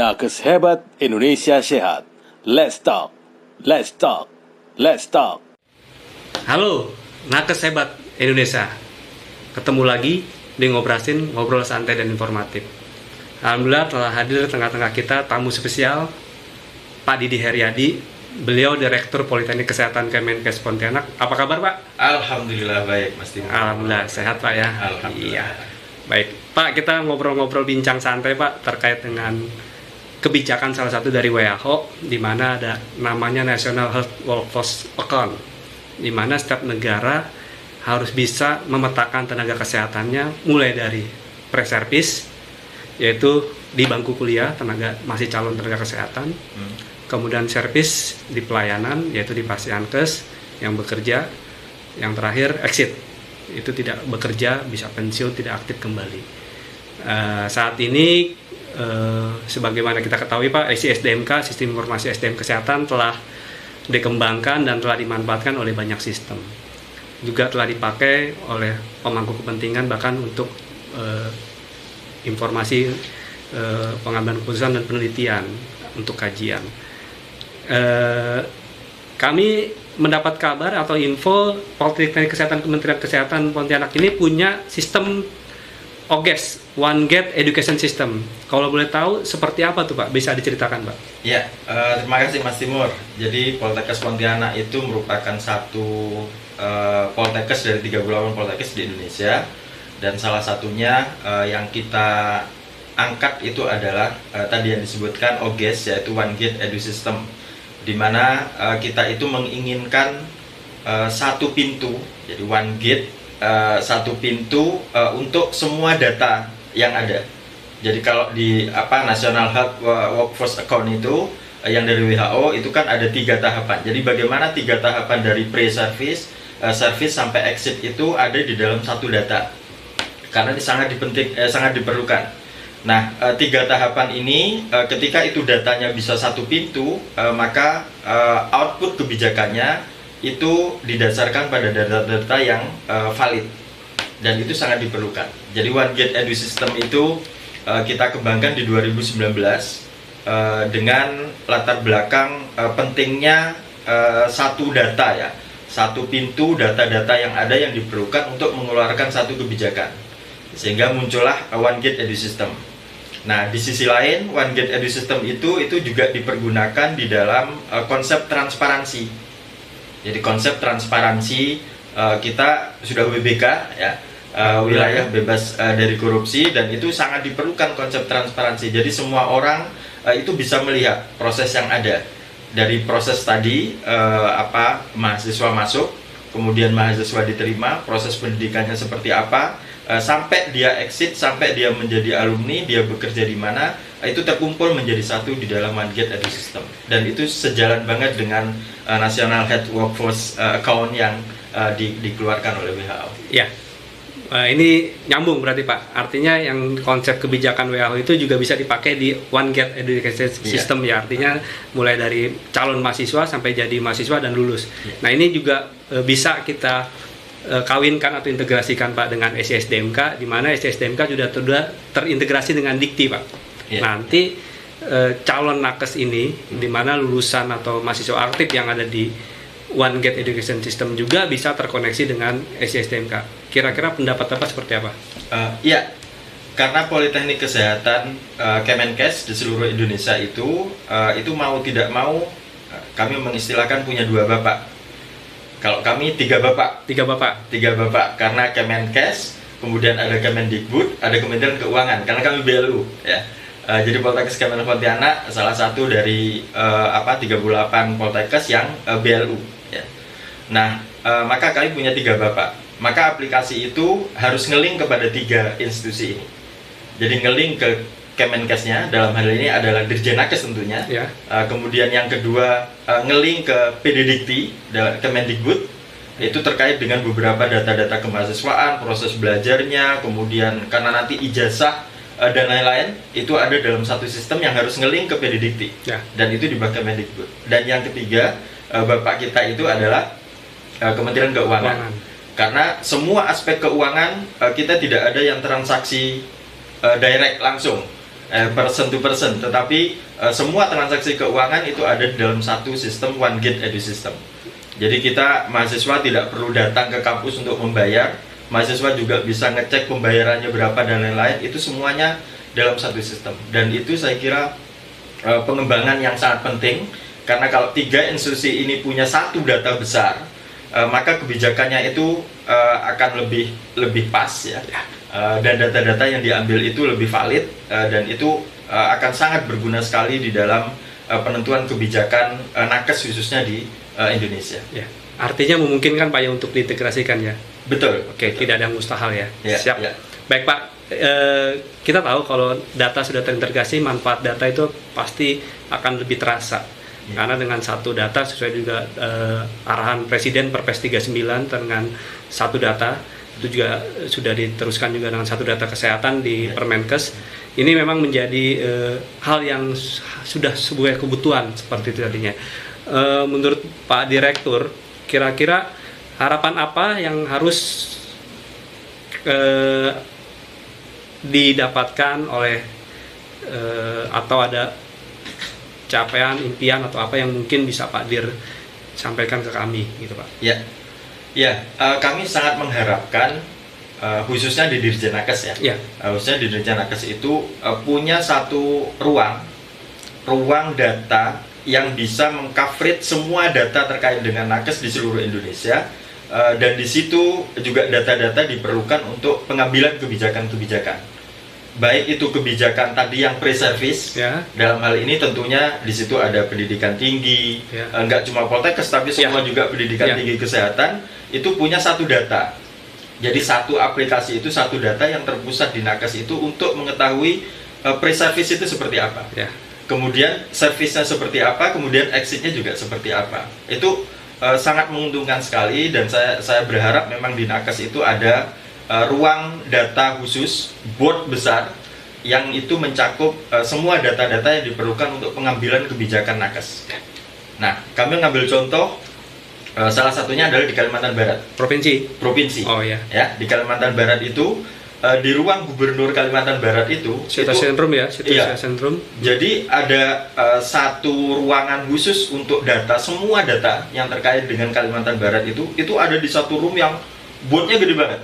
Nakes hebat, Indonesia sehat. Let's talk, let's talk, let's talk. Halo, Nakes hebat Indonesia. Ketemu lagi di Ngobrasin, ngobrol santai dan informatif. Alhamdulillah telah hadir di tengah-tengah kita tamu spesial Pak Didi Heriadi. Beliau Direktur Politeknik Kesehatan Kemenkes Pontianak. Apa kabar Pak? Alhamdulillah baik Mas Timo. Alhamdulillah sehat Pak ya. Alhamdulillah. Iya. Baik Pak, kita ngobrol-ngobrol bincang santai Pak terkait dengan kebijakan salah satu dari WHO, di mana ada namanya National Health Workforce Account, di mana setiap negara harus bisa memetakan tenaga kesehatannya mulai dari pre-service, yaitu di bangku kuliah tenaga masih calon tenaga kesehatan, kemudian service di pelayanan yaitu di Pasienkes yang bekerja, yang terakhir exit, itu tidak bekerja, bisa pensiun, tidak aktif kembali. Saat ini sebagaimana kita ketahui Pak, SDMK, Sistem Informasi SDM Kesehatan telah dikembangkan dan telah dimanfaatkan oleh banyak sistem. Juga telah dipakai oleh pemangku kepentingan bahkan untuk informasi pengambilan keputusan dan penelitian untuk kajian. Kami mendapat kabar atau info Politeknik Kesehatan Kementerian Kesehatan Pontianak ini punya sistem OGES, One Gate Education System. Kalau boleh tahu seperti apa tuh Pak? Bisa diceritakan Pak? Ya, terima kasih Mas Timur. Jadi Poltekkes Pontianak itu merupakan satu Poltekkes dari 38 Poltekkes di Indonesia, dan salah satunya yang kita angkat itu adalah tadi yang disebutkan OGES, yaitu One Gate Edu System, di mana kita itu menginginkan satu pintu, jadi One Gate, satu pintu untuk semua data yang ada. Jadi kalau di National Health Workforce Account itu yang dari WHO itu kan ada 3 tahapan. Jadi bagaimana 3 tahapan dari pre-service, service sampai exit itu ada di dalam satu data. Karena ini sangat diperlukan. Nah, 3 tahapan ini ketika itu datanya bisa satu pintu, maka output kebijakannya itu didasarkan pada data-data yang valid, dan itu sangat diperlukan. Jadi One Gate Edu System itu kita kembangkan di 2019 dengan latar belakang pentingnya satu data ya, satu pintu data-data yang ada yang diperlukan untuk mengeluarkan satu kebijakan, sehingga muncullah One Gate Edu System. Nah, di sisi lain One Gate Edu System itu juga dipergunakan di dalam konsep transparansi. Jadi konsep transparansi kita sudah WBK ya, wilayah bebas dari korupsi, dan itu sangat diperlukan konsep transparansi. Jadi semua orang itu bisa melihat proses yang ada, dari proses tadi mahasiswa masuk, kemudian mahasiswa diterima, proses pendidikannya seperti apa, sampai dia exit, sampai dia menjadi alumni, dia bekerja di mana, itu terkumpul menjadi satu di dalam One Gate Edu System. Dan itu sejalan banget dengan National Health Workforce Account yang dikeluarkan oleh WHO. Ya, ini nyambung berarti Pak. Artinya yang konsep kebijakan WHO itu juga bisa dipakai di One Gate Education System ya. Artinya mulai dari calon mahasiswa sampai jadi mahasiswa dan lulus. Nah, ini juga bisa kita kawinkan atau integrasikan Pak dengan SDMK, di mana SDMK sudah terintegrasi dengan Dikti Pak. Nanti calon nakes ini, di mana lulusan atau mahasiswa aktif yang ada di One Gate Education System juga bisa terkoneksi dengan SDMK. Kira-kira pendapat Bapak seperti apa? Ya, karena Politeknik Kesehatan Kemenkes di seluruh Indonesia itu mau tidak mau kami mengistilahkan punya 2 bapak. Kalau kami 3 bapak. 3 bapak. 3 bapak, karena Kemenkes, kemudian ada Kemendikbud, ada Kementerian Keuangan, karena kami BLU ya. Jadi Poltekkes Kemenkes Pontianak salah satu dari 38 Poltekkes yang BLU ya. Nah, maka kami punya 3 bapak. Maka aplikasi itu harus ngeling kepada 3 institusi ini. Jadi ngeling ke Kemenkesnya, dalam hal ini adalah Dirjen Nakes tentunya. Ya. Kemudian yang kedua ngeling ke PDDikti, Kemendikbud, itu terkait dengan beberapa data-data kemahasiswaan, proses belajarnya, kemudian karena nanti ijazah dan lain-lain itu ada dalam satu sistem yang harus ngeling ke PDDikti ya. Dan itu di bawah Kemendikbud. Dan yang ketiga bapak kita itu adalah Kementerian Keuangan. Karena semua aspek keuangan kita tidak ada yang transaksi direct langsung. person to person, tetapi semua transaksi keuangan itu ada di dalam satu sistem One Gate Edu System. Jadi kita mahasiswa tidak perlu datang ke kampus untuk membayar, mahasiswa juga bisa ngecek pembayarannya berapa dan lain-lain, itu semuanya dalam satu sistem. Dan itu saya kira pengembangan yang sangat penting, karena kalau 3 institusi ini punya satu data besar, maka kebijakannya itu akan lebih pas ya. Dan data-data yang diambil itu lebih valid, dan itu akan sangat berguna sekali di dalam penentuan kebijakan nakes khususnya di Indonesia. Ya, artinya memungkinkan Pak ya untuk diintegrasikan ya. Betul. Oke, betul. tidak ada yang mustahil ya. Ya, Siap. ya. Baik Pak, kita tahu kalau data sudah terintegrasi, manfaat data itu pasti akan lebih terasa. Karena dengan satu data sesuai juga arahan Presiden Perpres 39 dengan satu data, itu juga sudah diteruskan juga dengan satu data kesehatan di Permenkes. Ini memang menjadi hal yang sudah sebuah kebutuhan seperti itu tadinya. Menurut Pak Direktur, kira-kira harapan apa yang harus didapatkan oleh atau ada capaian, impian atau apa yang mungkin bisa Pak Dir sampaikan ke kami gitu Pak? Ya, kami sangat mengharapkan khususnya di Dirjen Nakes ya. Khususnya di Dirjen Nakes itu punya satu ruang data yang bisa mengcoverage semua data terkait dengan nakes di seluruh Indonesia, dan di situ juga data-data diperlukan untuk pengambilan kebijakan-kebijakan. Baik itu kebijakan tadi yang pre-service, dalam hal ini tentunya di situ ada pendidikan tinggi, nggak cuma Poltekkes tapi semua juga pendidikan tinggi kesehatan itu punya satu data. Jadi satu aplikasi itu satu data yang terpusat di nakes itu untuk mengetahui pre-service itu seperti apa. Kemudian servisnya seperti apa, kemudian exitnya juga seperti apa. Itu sangat menguntungkan sekali, dan saya berharap memang di nakes itu ada ruang data khusus, board besar yang itu mencakup semua data-data yang diperlukan untuk pengambilan kebijakan nakes. Nah, kami mengambil contoh salah satunya adalah di Kalimantan Barat. Provinsi. Oh ya. Ya, di Kalimantan Barat itu di ruang Gubernur Kalimantan Barat itu Sentrum ya, Sentrum. Jadi ada satu ruangan khusus untuk data, semua data yang terkait dengan Kalimantan Barat itu ada di satu room yang boardnya gede banget.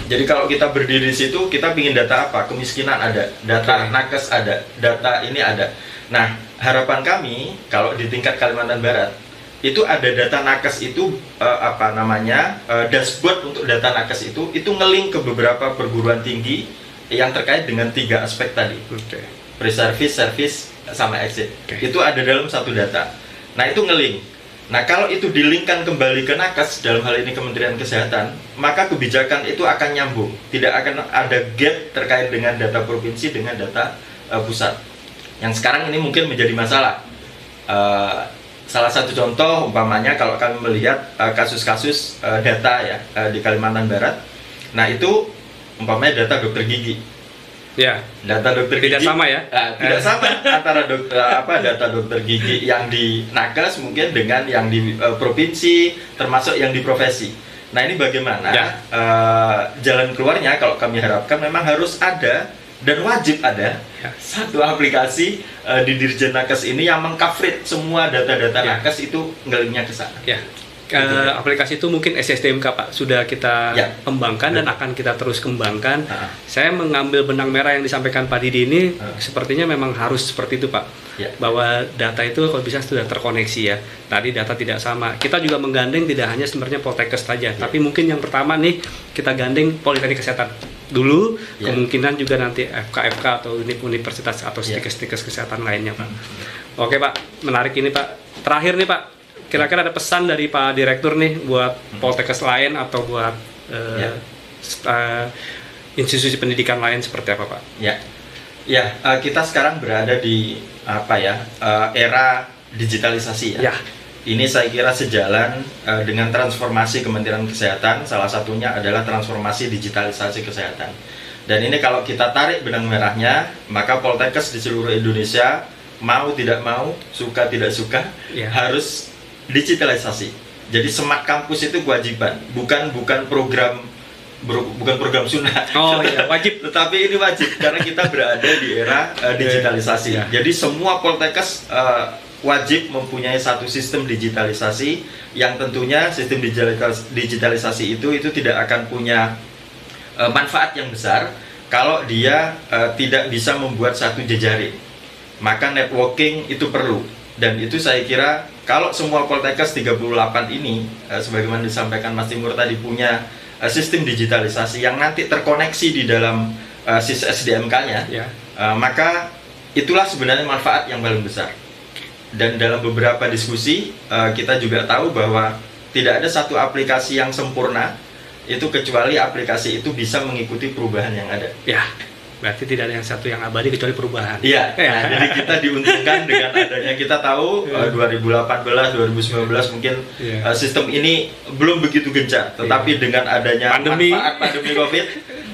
Jadi kalau kita berdiri di situ, kita ingin data apa? Kemiskinan ada, data nakes ada, data ini ada. Nah, harapan kami kalau di tingkat Kalimantan Barat itu ada data nakes itu dashboard untuk data nakes itu nge-link ke beberapa perguruan tinggi yang terkait dengan 3 aspek tadi. Pre-service, service, sama exit. Itu ada dalam satu data. Nah, itu nge-link. Nah, kalau itu di-linkkan kembali ke nakes, dalam hal ini Kementerian Kesehatan, maka kebijakan itu akan nyambung. Tidak akan ada gap terkait dengan data provinsi dengan data pusat. Yang sekarang ini mungkin menjadi masalah. Salah satu contoh umpamanya kalau kami melihat kasus-kasus data ya di Kalimantan Barat. Nah, itu umpamanya data dokter gigi. Data dokter gigi tidak sama ya? Tidak sama antara data dokter gigi yang di nakes mungkin dengan yang di provinsi, termasuk yang di profesi. Nah, ini bagaimana jalan keluarnya? Kalau kami harapkan memang harus ada dan wajib ada satu aplikasi di Dirjen Nakes ini yang mengcoverage semua data-data nakes itu ngelingnya ke sana. Aplikasi itu mungkin SSDMK Pak sudah kita kembangkan dan akan kita terus kembangkan. Saya mengambil benang merah yang disampaikan Pak Didi ini sepertinya memang harus seperti itu Pak, bahwa data itu kalau bisa sudah terkoneksi ya. Tadi data tidak sama. Kita juga menggandeng tidak hanya sebenarnya Poltekkes saja, tapi mungkin yang pertama nih kita gandeng Politeknik Kesehatan dulu, kemungkinan juga nanti FK atau universitas atau stikes kesehatan lainnya Pak. Oke Pak, menarik ini Pak. Terakhir nih Pak, kira-kira ada pesan dari Pak Direktur nih buat Poltekkes lain atau buat institusi pendidikan lain seperti apa Pak? Kita sekarang berada di era digitalisasi ya. Ini saya kira sejalan dengan transformasi Kementerian Kesehatan. Salah satunya adalah transformasi digitalisasi kesehatan. Dan ini kalau kita tarik benang merahnya, maka Poltekkes di seluruh Indonesia mau tidak mau, suka tidak suka harus digitalisasi. Jadi smart kampus itu kewajiban, bukan program bukan program sunnah. Oh iya, wajib. Tetapi ini wajib karena kita berada di era digitalisasi. Iya. Jadi semua Poltekkes wajib mempunyai satu sistem digitalisasi yang tentunya sistem digitalisasi itu tidak akan punya manfaat yang besar kalau dia tidak bisa membuat satu jejaring. Maka networking itu perlu, dan itu saya kira kalau semua Poltekkes 38 ini sebagaimana disampaikan Mas Timur tadi punya sistem digitalisasi yang nanti terkoneksi di dalam SDMK-nya, Ya. maka itulah sebenarnya manfaat yang paling besar. Dan dalam beberapa diskusi kita juga tahu bahwa tidak ada satu aplikasi yang sempurna itu kecuali aplikasi itu bisa mengikuti perubahan yang ada. Ya, berarti tidak ada yang satu yang abadi kecuali perubahan. Iya, Ya. nah, jadi kita diuntungkan dengan adanya, kita tahu 2018, 2019 mungkin Ya. sistem ini belum begitu gencar, tetapi dengan adanya Pandemi. manfaat pandemi COVID,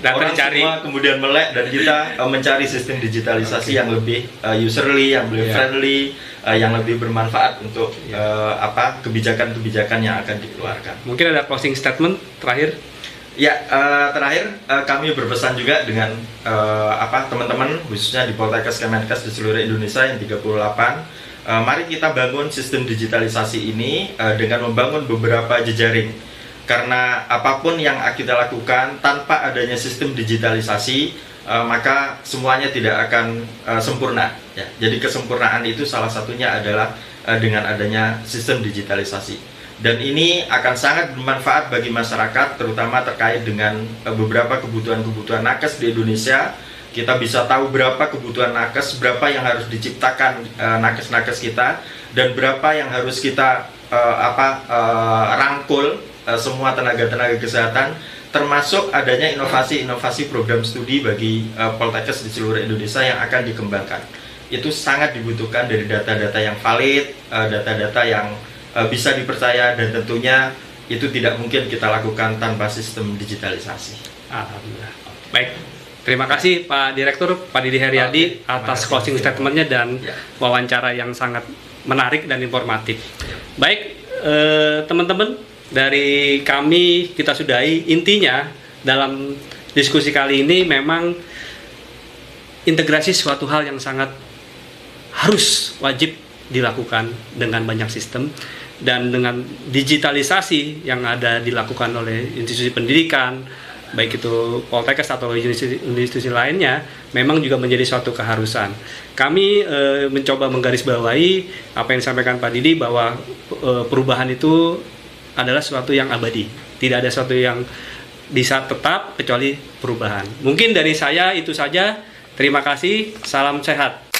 Dan orang mencari. semua kemudian melek dan kita mencari sistem digitalisasi yang lebih userly, yang lebih Ya. friendly, yang lebih bermanfaat untuk kebijakan-kebijakan yang akan dikeluarkan. Mungkin ada closing statement terakhir. Ya, terakhir kami berpesan juga dengan teman-teman khususnya di Poltekkes Kemenkes di seluruh Indonesia yang 38. Mari kita bangun sistem digitalisasi ini dengan membangun beberapa jejaring. Karena apapun yang kita lakukan tanpa adanya sistem digitalisasi, maka semuanya tidak akan sempurna. Ya, jadi kesempurnaan itu salah satunya adalah dengan adanya sistem digitalisasi. Dan ini akan sangat bermanfaat bagi masyarakat, terutama terkait dengan beberapa kebutuhan-kebutuhan nakes di Indonesia. Kita bisa tahu berapa kebutuhan nakes, berapa yang harus diciptakan nakes-nakes kita, dan berapa yang harus kita rangkul semua tenaga-tenaga kesehatan, termasuk adanya inovasi-inovasi program studi bagi Poltekkes di seluruh Indonesia yang akan dikembangkan. Itu sangat dibutuhkan dari data-data yang valid, data-data yang bisa dipercaya, dan tentunya itu tidak mungkin kita lakukan tanpa sistem digitalisasi. Alhamdulillah. Baik, terima kasih Pak Direktur, Pak Didi Heriadi, Oke, terima atas kasih. closing statementnya dan Ya. wawancara yang sangat menarik dan informatif. Baik, teman-teman, dari kami kita sudahi. Intinya dalam diskusi kali ini memang integrasi suatu hal yang sangat harus wajib dilakukan dengan banyak sistem, dan dengan digitalisasi yang ada dilakukan oleh institusi pendidikan, baik itu Poltekkes atau institusi lainnya, memang juga menjadi suatu keharusan. Kami mencoba menggarisbawahi apa yang disampaikan Pak Didi, bahwa perubahan itu adalah sesuatu yang abadi, tidak ada sesuatu yang bisa tetap kecuali perubahan. Mungkin dari saya itu saja. Terima kasih, salam sehat.